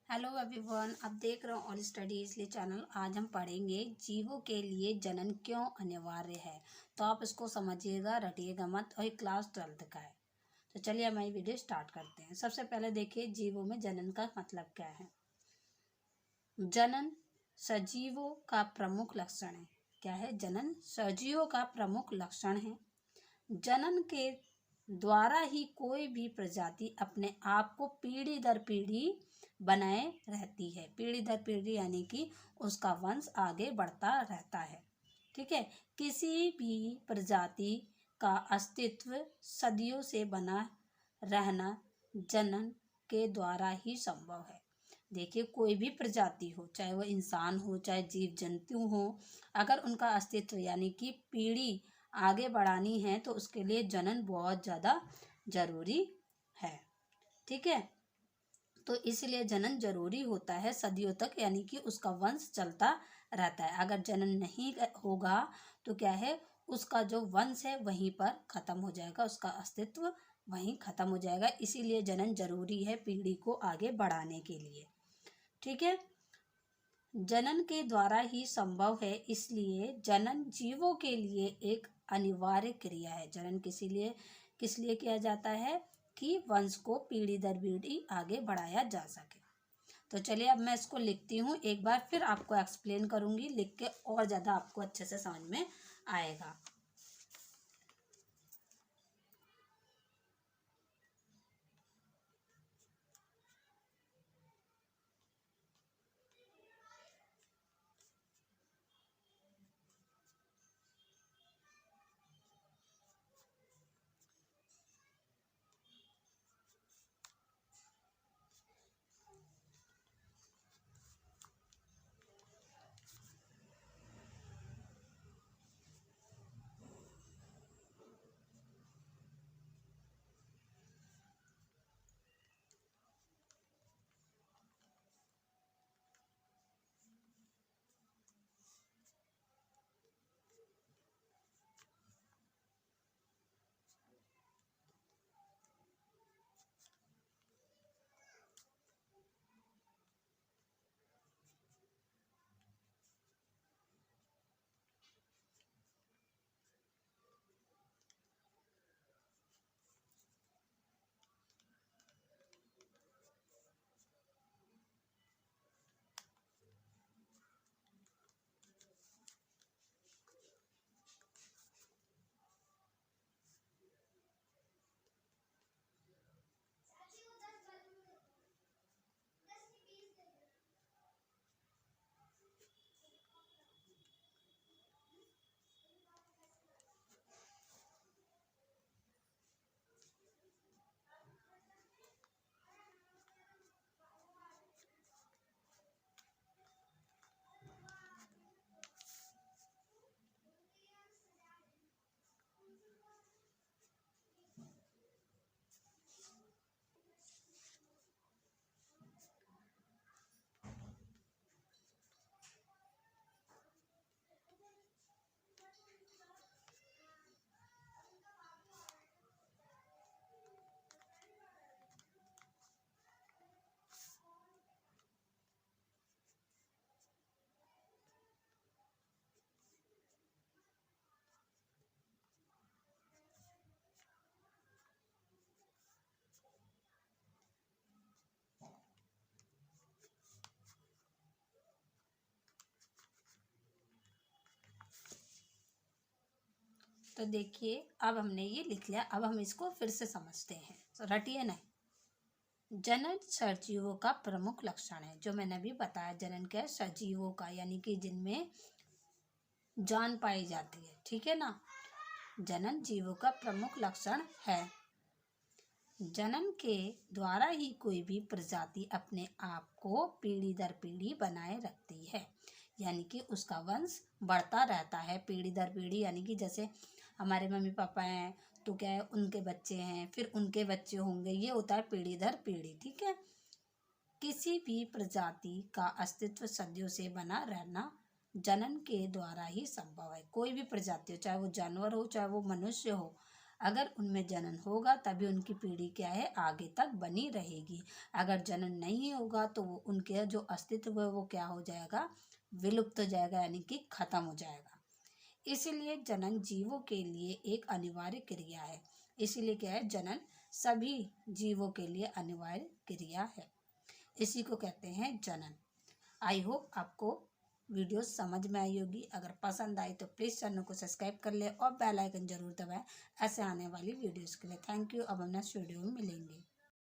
Hello everyone, आप देख रहे हो ऑल स्टडी इसलिए चैनल। आज हम पढ़ेंगे जीवों के लिए जनन क्यों अनिवार्य है। तो आप इसको समझिएगा, रटिएगा मत। और ये क्लास 12th का है। तो चलिए हमारी वीडियो स्टार्ट करते हैं। सबसे पहले देखिए जीवों में जनन का मतलब क्या है। जनन सजीवों का प्रमुख लक्षण है। क्या है? जनन सजीवों का प्रमुख लक्षण है। जनन के द्वारा ही कोई भी प्रजाति अपने आप को पीढ़ी दर पीढ़ी बनाए रहती है। पीढ़ी दर पीढ़ी यानी कि उसका वंश आगे बढ़ता रहता है। ठीक है। किसी भी प्रजाति का अस्तित्व सदियों से बना रहना जनन के द्वारा ही संभव है। देखिए, कोई भी प्रजाति हो, चाहे वो इंसान हो चाहे जीव जंतु हो, अगर उनका अस्तित्व यानी कि पीढ़ी आगे बढ़ानी है तो उसके लिए जनन बहुत ज़्यादा जरूरी है। ठीक है। तो इसलिए जनन जरूरी होता है सदियों तक, यानी कि उसका वंश चलता रहता है। अगर जनन नहीं होगा तो क्या है, उसका जो वंश है वहीं पर खत्म हो जाएगा, उसका अस्तित्व वहीं खत्म हो जाएगा। इसीलिए जनन जरूरी है पीढ़ी को आगे बढ़ाने के लिए। ठीक है। जनन के द्वारा ही संभव है, इसलिए जनन जीवों के लिए एक अनिवार्य क्रिया है। जनन किस लिए किया जाता है कि वंश को पीढ़ी दर पीढ़ी आगे बढ़ाया जा सके। तो चलिए अब मैं इसको लिखती हूँ, एक बार फिर आपको एक्सप्लेन करूँगी लिख के, और ज़्यादा आपको अच्छे से समझ में आएगा। तो देखिए अब हमने ये लिख लिया, अब हम इसको फिर से समझते हैं। तो रटिए नहीं। जनन सजीवों का प्रमुख लक्षण है। जो मैंने अभी बताया, जनन क्या है? सजीवों का, यानी कि जिनमें जान पाई जाती है। ठीक है ना। जनन जीवों का प्रमुख लक्षण है। जनन के द्वारा ही कोई भी प्रजाति अपने आप को पीढ़ी दर पीढ़ी बनाए रखती है, यानी कि उसका वंश बढ़ता रहता है पीढ़ी दर पीढ़ी। यानी कि जैसे हमारे मम्मी पापा हैं तो क्या है, उनके बच्चे हैं, फिर उनके बच्चे होंगे, ये होता है पीढ़ी दर पीढ़ी। ठीक है। किसी भी प्रजाति का अस्तित्व सदियों से बना रहना जनन के द्वारा ही संभव है। कोई भी प्रजाति हो, चाहे वो जानवर हो चाहे वो मनुष्य हो, अगर उनमें जनन होगा तभी उनकी पीढ़ी क्या है आगे तक बनी रहेगी। अगर जनन नहीं होगा तो उनके जो अस्तित्व है वो क्या हो जाएगा, विलुप्त हो जाएगा, यानी कि खत्म हो जाएगा। इसीलिए जनन जीवों के लिए एक अनिवार्य क्रिया है। इसीलिए क्या है, जनन सभी जीवों के लिए अनिवार्य क्रिया है। इसी को कहते हैं जनन। आई होप आपको वीडियो समझ में आई होगी। अगर पसंद आई तो प्लीज़ चैनल को सब्सक्राइब कर ले और बेल आइकन जरूर दबाएं ऐसे आने वाली वीडियोस के लिए। Thank you. अब हम नेक्स्ट वीडियो में मिलेंगे।